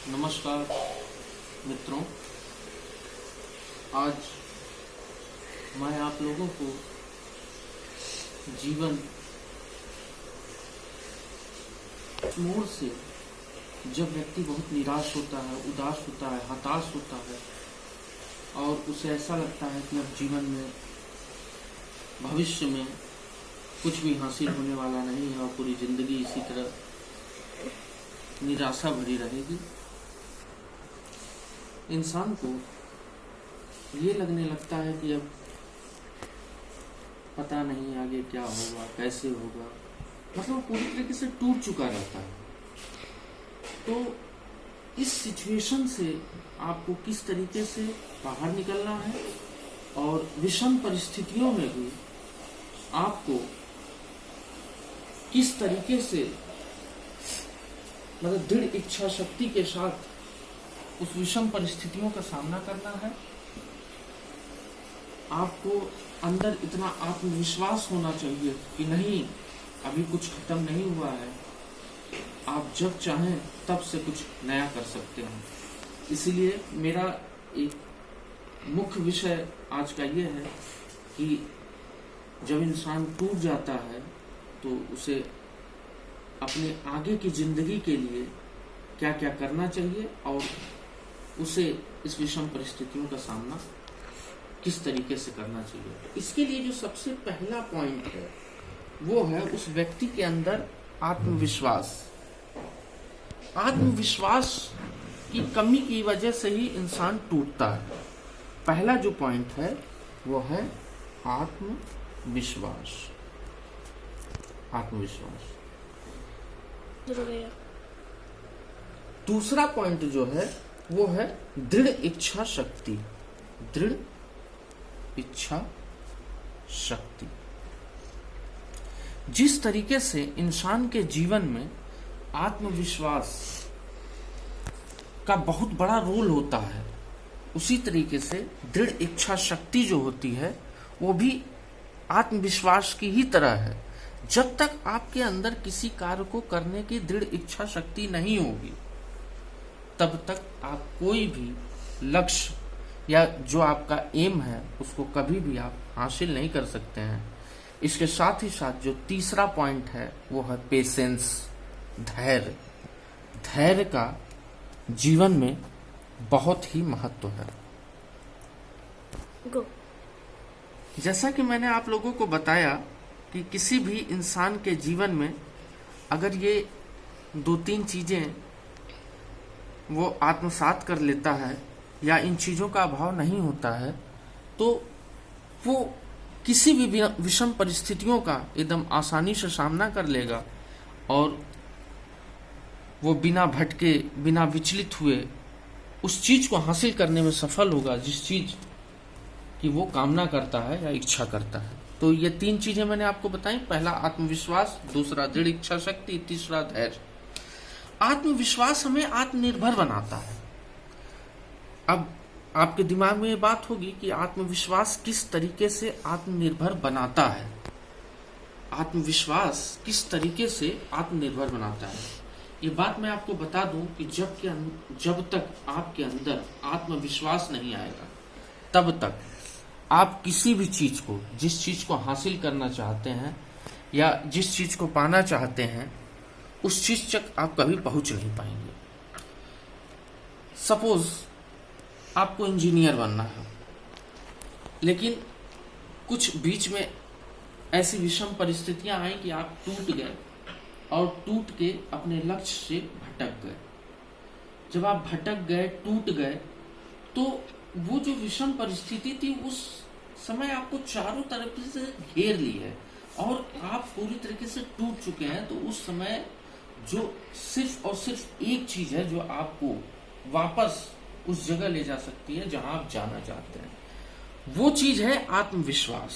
नमस्कार मित्रों, आज मैं आप लोगों को जीवन मोड़ से जब व्यक्ति बहुत निराश होता है, उदास होता है, हताश होता है और उसे ऐसा लगता है कि अब जीवन में भविष्य में कुछ भी हासिल होने वाला नहीं है और पूरी जिंदगी इसी तरह निराशा भरी रहेगी, इंसान को ये लगने लगता है कि अब पता नहीं आगे क्या होगा, कैसे होगा, मतलब पूरी तरीके से टूट चुका रहता है। तो इस सिचुएशन से आपको किस तरीके से बाहर निकलना है और विषम परिस्थितियों में भी आपको किस तरीके से मतलब दृढ़ इच्छा शक्ति के साथ उस विषम परिस्थितियों का सामना करना है। आपको अंदर इतना आत्मविश्वास होना चाहिए कि नहीं, अभी कुछ खत्म नहीं हुआ है, आप जब चाहें तब से कुछ नया कर सकते हैं। इसीलिए मेरा एक मुख्य विषय आज का ये है कि जब इंसान टूट जाता है तो उसे अपने आगे की जिंदगी के लिए क्या क्या करना चाहिए और उसे इस विषम परिस्थितियों का सामना किस तरीके से करना चाहिए। इसके लिए जो सबसे पहला पॉइंट है वो है उस व्यक्ति के अंदर आत्मविश्वास। आत्मविश्वास की कमी की वजह से ही इंसान टूटता है। पहला जो पॉइंट है वो है आत्मविश्वास। आत्मविश्वास। दूसरा पॉइंट जो है वो है दृढ़ इच्छा शक्ति। दृढ़ इच्छा शक्ति। जिस तरीके से इंसान के जीवन में आत्मविश्वास का बहुत बड़ा रोल होता है, उसी तरीके से दृढ़ इच्छा शक्ति जो होती है वो भी आत्मविश्वास की ही तरह है। जब तक आपके अंदर किसी कार्य को करने की दृढ़ इच्छा शक्ति नहीं होगी तब तक आप कोई भी लक्ष्य या जो आपका एम है उसको कभी भी आप हासिल नहीं कर सकते हैं। इसके साथ ही साथ जो तीसरा पॉइंट है वो है पेशेंस, धैर्य। धैर्य का जीवन में बहुत ही महत्व है। जैसा कि मैंने आप लोगों को बताया कि किसी भी इंसान के जीवन में अगर ये दो तीन चीजें वो आत्मसात कर लेता है या इन चीजों का अभाव नहीं होता है तो वो किसी भी विषम परिस्थितियों का एकदम आसानी से सामना कर लेगा और वो बिना भटके, बिना विचलित हुए उस चीज को हासिल करने में सफल होगा जिस चीज की वो कामना करता है या इच्छा करता है। तो ये तीन चीजें मैंने आपको बताई। पहला आत्मविश्वास, दूसरा दृढ़ इच्छा शक्ति, तीसरा धैर्य। आत्मविश्वास हमें आत्मनिर्भर बनाता है। अब आपके दिमाग में ये बात होगी कि आत्मविश्वास किस तरीके से आत्मनिर्भर बनाता है। आत्मविश्वास किस तरीके से आत्मनिर्भर बनाता है, ये बात मैं आपको बता दूं कि जब तक आपके अंदर आत्मविश्वास नहीं आएगा तब तक आप किसी भी चीज को, जिस चीज को हासिल करना चाहते हैं या जिस चीज को पाना चाहते हैं उस चीज तक आप कभी पहुंच नहीं पाएंगे। सपोज आपको इंजीनियर बनना है लेकिन कुछ बीच में ऐसी विषम परिस्थितियां आई कि आप टूट गए और टूट के अपने लक्ष्य से भटक गए। जब आप भटक गए, टूट गए, तो वो जो विषम परिस्थिति थी उस समय आपको चारों तरफ से घेर ली है और आप पूरी तरीके से टूट चुके हैं। तो उस समय जो सिर्फ और सिर्फ एक चीज है जो आपको वापस उस जगह ले जा सकती है जहां आप जाना चाहते हैं, वो चीज है आत्मविश्वास।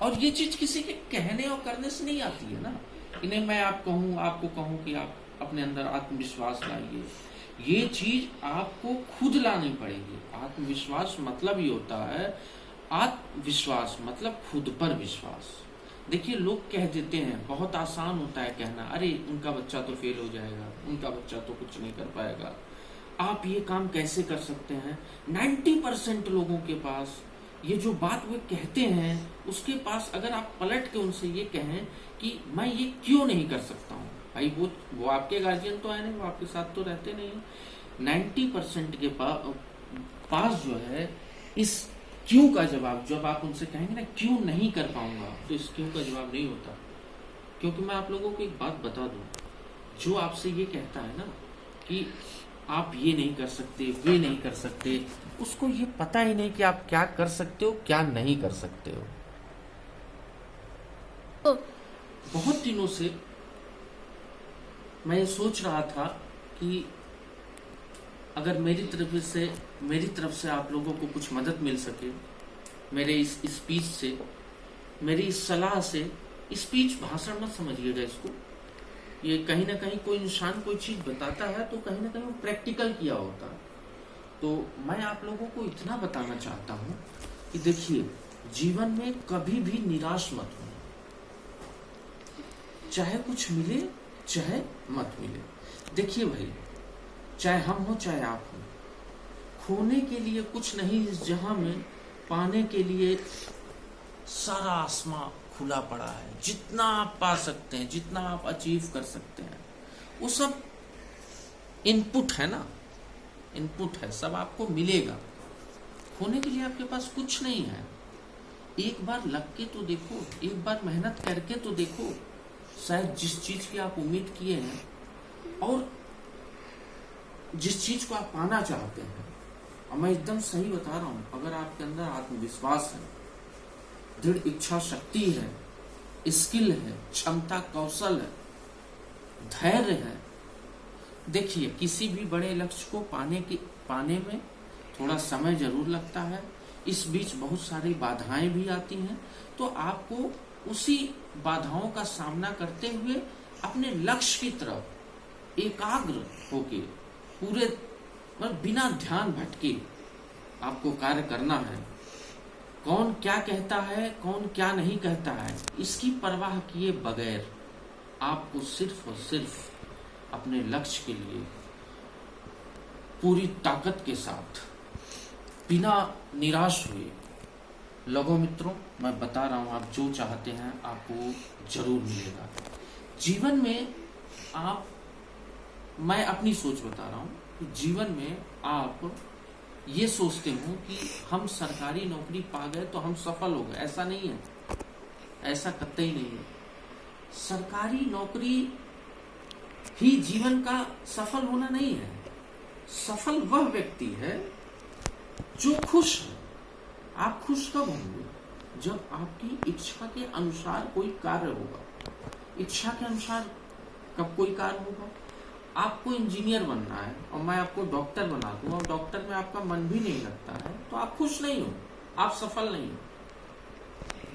और ये चीज किसी के कहने और करने से नहीं आती है ना, कि नहीं मैं आपको कहूं कि आप अपने अंदर आत्मविश्वास लाइए। ये चीज आपको खुद लानी पड़ेगी। आत्मविश्वास मतलब ही होता है, आत्मविश्वास मतलब खुद पर विश्वास। देखिए लोग कह देते हैं, बहुत आसान होता है कहना, अरे उनका बच्चा तो फेल हो जाएगा, उनका बच्चा तो कुछ नहीं कर पाएगा, आप ये काम कैसे कर सकते हैं। 90% लोगों के पास ये जो बात वे कहते हैं उसके पास अगर आप पलट के उनसे ये कहें कि मैं ये क्यों नहीं कर सकता हूँ, भाई वो आपके गार्जियन तो है नहीं, वो आपके साथ तो रहते नहीं। 90% के पास जो है इस क्यों का जवाब, जब आप उनसे कहेंगे ना क्यों नहीं कर पाऊंगा, तो इस क्यों का जवाब नहीं होता। क्योंकि मैं आप लोगों को एक बात बता दूं, जो आपसे ये कहता है ना कि आप ये नहीं कर सकते, वे नहीं कर सकते, उसको ये पता ही नहीं कि आप क्या कर सकते हो, क्या नहीं कर सकते हो। तो बहुत दिनों से मैं ये सोच रहा था कि अगर मेरी तरफ से आप लोगों को कुछ मदद मिल सके, मेरे इस स्पीच से, मेरी इस सलाह से, स्पीच भाषण मत समझिएगा इसको, ये कहीं ना कहीं कोई इंसान कोई चीज बताता है तो कहीं ना कहीं वो प्रैक्टिकल किया होता है। तो मैं आप लोगों को इतना बताना चाहता हूँ कि देखिए, जीवन में कभी भी निराश मत हो, चाहे कुछ मिले चाहे मत मिले। देखिए भाई, चाहे हम हो चाहे आप हो, खोने के लिए कुछ नहीं इस जहां में, पाने के लिए सारा आसमां खुला पड़ा है। जितना आप पा सकते हैं, जितना आप अचीव कर सकते हैं, वो सब इनपुट है ना, इनपुट है, सब आपको मिलेगा। खोने के लिए आपके पास कुछ नहीं है। एक बार लग के तो देखो, एक बार मेहनत करके तो देखो, शायद जिस चीज की आप उम्मीद किए हैं और जिस चीज को आप पाना चाहते हैं, और मैं एकदम सही बता रहा हूं, अगर आपके अंदर आत्मविश्वास है, दृढ़ इच्छा शक्ति है, स्किल है, क्षमता कौशल है, धैर्य है, देखिए किसी भी बड़े लक्ष्य को पाने में थोड़ा समय जरूर लगता है। इस बीच बहुत सारी बाधाएं भी आती हैं, तो आपको उसी बाधाओं का सामना करते हुए अपने लक्ष्य की तरफ एकाग्र होके पूरे बिना ध्यान भटके आपको कार्य करना है। कौन क्या कहता है, कौन क्या नहीं कहता है, इसकी परवाह किए बगैर आपको सिर्फ और सिर्फ अपने लक्ष्य के लिए पूरी ताकत के साथ, बिना निराश हुए, लोगों मित्रों, मैं बता रहा हूं, आप जो चाहते हैं आपको जरूर मिलेगा। जीवन में मैं अपनी सोच बता रहा हूं कि जीवन में आप ये सोचते हो कि हम सरकारी नौकरी पा गए तो हम सफल हो गए, ऐसा नहीं है, ऐसा कतई नहीं है। सरकारी नौकरी ही जीवन का सफल होना नहीं है। सफल वह व्यक्ति है जो खुश है। आप खुश कब होंगे? जब आपकी इच्छा के अनुसार कोई कार्य होगा। इच्छा के अनुसार कब कोई कार्य होगा? आपको इंजीनियर बनना है और मैं आपको डॉक्टर बना दूं और डॉक्टर में आपका मन भी नहीं लगता है, तो आप खुश नहीं हो, आप सफल नहीं हो,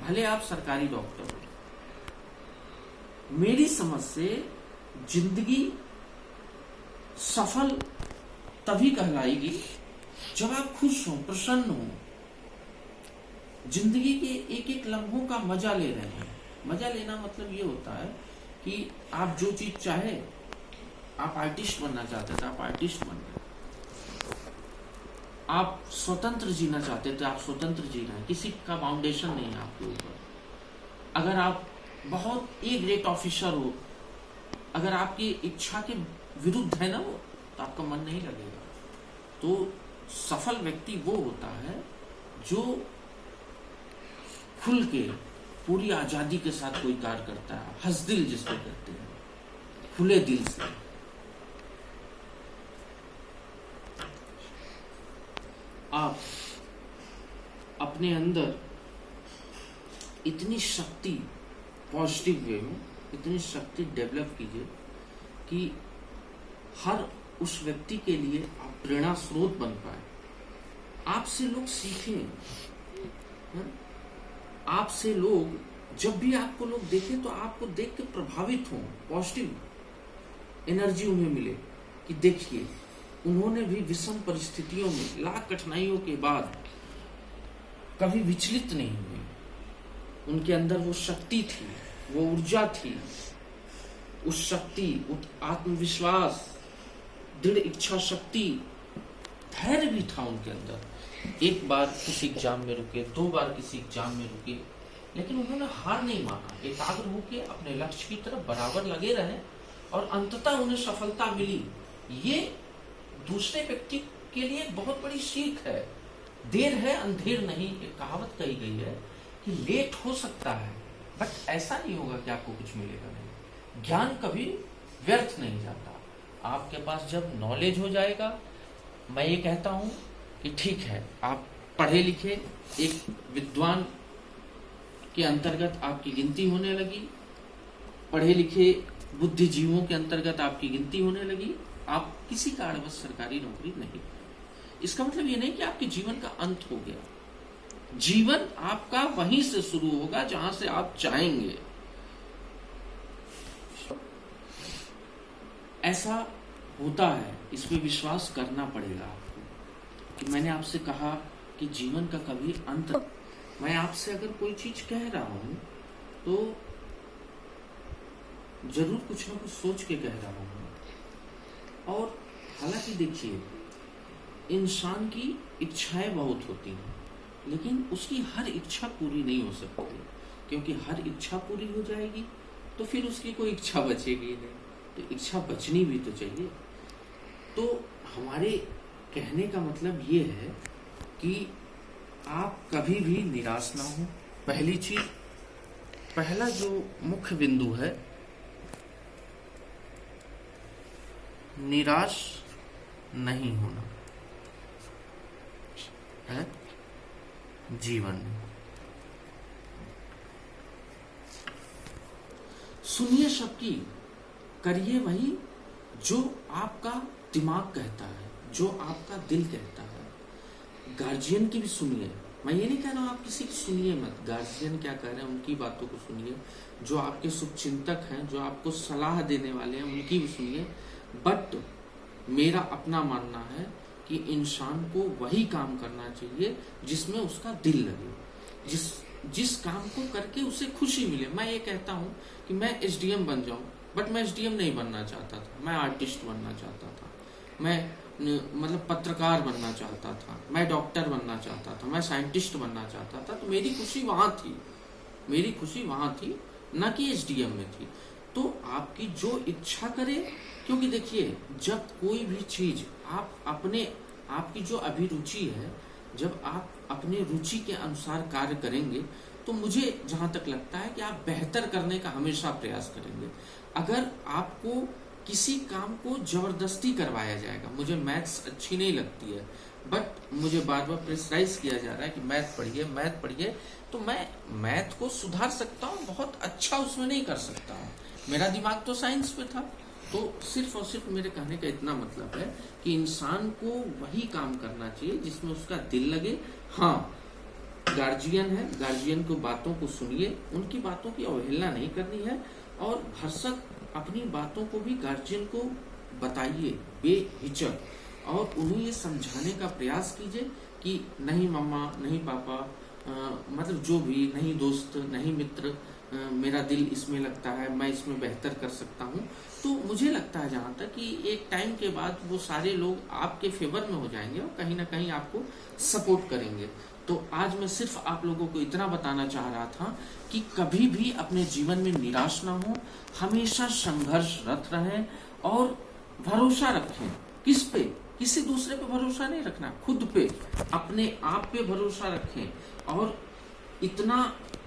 भले आप सरकारी डॉक्टर हो। मेरी समझ से जिंदगी सफल तभी कहलाएगी जब आप खुश हो, प्रसन्न हो, जिंदगी के एक एक लम्हों का मजा ले रहे हैं। मजा लेना मतलब ये होता है कि आप जो चीज चाहे, आप आर्टिस्ट बनना चाहते थे, आप आर्टिस्ट बन गए। आप स्वतंत्र जीना चाहते थे, आप स्वतंत्र जी रहे हैं, किसी का फाउंडेशन नहीं है आपके ऊपर। अगर आप बहुत ए ग्रेट ऑफिसर हो, अगर आपकी इच्छा के विरुद्ध है ना वो, तो आपका मन नहीं लगेगा। तो सफल व्यक्ति वो होता है जो खुल के पूरी आजादी के साथ कोई कार्य करता है, हसदिल जिसको कहते हैं, खुले दिल से। आप अपने अंदर इतनी शक्ति, पॉजिटिव वे में इतनी शक्ति डेवलप कीजिए कि हर उस व्यक्ति के लिए आप प्रेरणा स्रोत बन पाए। आपसे लोग सीखें, आपसे लोग जब भी आपको लोग देखें तो आपको देख के प्रभावित हों, पॉजिटिव एनर्जी उन्हें मिले कि देखिए उन्होंने भी विषम परिस्थितियों में, लाख कठिनाइयों के बाद कभी विचलित नहीं हुए। उनके अंदर वो शक्ति थी, वो ऊर्जा थी, उस शक्ति, उस आत्मविश्वास, दृढ़ इच्छा शक्ति, धैर्य भी था उनके अंदर। एक बार किसी एग्जाम में रुके, 2 बार किसी एग्जाम में रुके, लेकिन उन्होंने हार नहीं माना, एकाग्र होकर अपने लक्ष्य की तरफ बराबर लगे रहे और अंततः उन्हें सफलता मिली। ये दूसरे व्यक्ति के लिए बहुत बड़ी सीख है। देर है अंधेर नहीं, एक कहावत कही गई है कि लेट हो सकता है बट ऐसा नहीं होगा कि आपको कुछ मिलेगा नहीं। ज्ञान कभी व्यर्थ नहीं जाता। आपके पास जब नॉलेज हो जाएगा, मैं ये कहता हूं कि ठीक है, आप पढ़े लिखे एक विद्वान के अंतर्गत आपकी गिनती होने लगी, पढ़े लिखे बुद्धिजीवों के अंतर्गत आपकी गिनती होने लगी, आप किसी कारणवश सरकारी नौकरी नहीं। इसका मतलब ये नहीं कि आपके जीवन का अंत हो गया। जीवन आपका वहीं से शुरू होगा जहां से आप चाहेंगे। ऐसा होता है, इसमें विश्वास करना पड़ेगा आपको। कि मैंने आपसे कहा कि जीवन का कभी अंत, मैं आपसे अगर कोई चीज कह रहा हूं तो जरूर कुछ ना कुछ सोच के कह रहा हूं। और हालांकि देखिए, इंसान की इच्छाएं बहुत होती हैं, लेकिन उसकी हर इच्छा पूरी नहीं हो सकती, क्योंकि हर इच्छा पूरी हो जाएगी तो फिर उसकी कोई इच्छा बचेगी नहीं। तो इच्छा बचनी भी तो चाहिए। तो हमारे कहने का मतलब ये है कि आप कभी भी निराश ना हो। पहली चीज, पहला जो मुख्य बिंदु है, निराश नहीं होना है जीवन में। सुनिए सबकी, करिए वही जो आपका दिमाग कहता है, जो आपका दिल कहता है। गार्जियन की भी सुनिए। मैं ये नहीं कह रहा हूं आप किसी की सुनिए मत, गार्जियन क्या कह रहे हैं उनकी बातों को सुनिए। जो आपके शुभचिंतक हैं, जो आपको सलाह देने वाले हैं, उनकी भी सुनिए। बट मेरा अपना मानना है कि इंसान को वही काम करना चाहिए जिसमें उसका दिल लगे, जिस काम को करके उसे खुशी मिले। मैं ये कहता हूं कि मैं एसडीएम बन जाऊं, बट मैं एसडीएम नहीं बनना चाहता था, मैं आर्टिस्ट बनना चाहता था, मैं मतलब पत्रकार बनना चाहता था, मैं डॉक्टर बनना चाहता था, मैं साइंटिस्ट बनना चाहता था। तो मेरी खुशी वहां थी, मेरी खुशी वहां थी, न कि एसडीएम में थी। तो आपकी जो इच्छा करे, क्योंकि देखिए, जब कोई भी चीज आपकी जो अभिरुचि है, जब आप अपने रुचि के अनुसार कार्य करेंगे, तो मुझे जहां तक लगता है कि आप बेहतर करने का हमेशा प्रयास करेंगे। अगर आपको किसी काम को जबरदस्ती करवाया जाएगा, मुझे मैथ्स अच्छी नहीं लगती है बट मुझे बार बार प्रेशराइज किया जा रहा है कि मैथ पढ़िए, तो मैं मैथ को सुधार सकता हूँ, बहुत अच्छा उसमें नहीं कर सकता हूँ, मेरा दिमाग तो साइंस पे था। तो सिर्फ और सिर्फ मेरे कहने का इतना मतलब है कि इंसान को वही काम करना चाहिए जिसमें उसका दिल लगे। हाँ, गार्जियन है, गार्जियन को बातों को सुनिए, उनकी बातों की अवहेलना नहीं करनी है, और भरसक अपनी बातों को भी गार्जियन को बताइए बेहिचक, और उन्हें ये समझाने का प्रयास कीजिए कि नहीं मम्मा, नहीं पापा, मतलब जो भी, नहीं दोस्त, नहीं मित्र, मेरा दिल इसमें लगता है, मैं इसमें बेहतर कर सकता हूँ। तो मुझे लगता है जहाँ तक कि एक टाइम के बाद वो सारे लोग आपके फेवर में हो जाएंगे और कहीं ना कहीं आपको सपोर्ट करेंगे। तो आज मैं सिर्फ आप लोगों को इतना बताना चाह रहा था कि कभी भी अपने जीवन में निराश ना हो, हमेशा संघर्षरत रहें और भरोसा रखें। किस पे? किसी दूसरे पे भरोसा नहीं रखना, खुद पे, अपने आप पे भरोसा रखें। और इतना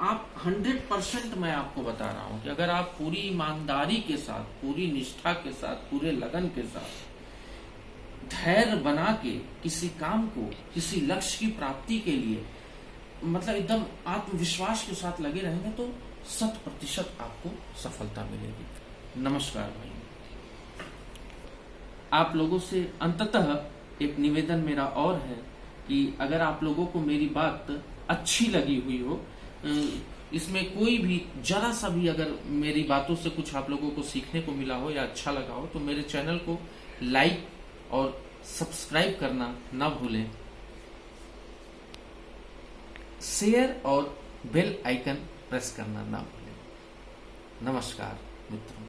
आप 100% मैं आपको बता रहा हूं कि अगर आप पूरी ईमानदारी के साथ, पूरी निष्ठा के साथ, पूरे लगन के साथ धैर्य बना के किसी काम को, किसी लक्ष्य की प्राप्ति के लिए मतलब एकदम आत्मविश्वास के साथ लगे रहेंगे, तो 100% आपको सफलता मिलेगी। नमस्कार भाई। आप लोगों से अंततः एक निवेदन मेरा और है कि अगर आप लोगों को मेरी बात अच्छी लगी हुई हो, इसमें कोई भी जरा सा भी अगर मेरी बातों से कुछ आप लोगों को सीखने को मिला हो या अच्छा लगा हो, तो मेरे चैनल को लाइक और सब्सक्राइब करना ना भूलें, शेयर और बेल आइकन प्रेस करना ना भूलें। नमस्कार मित्रों।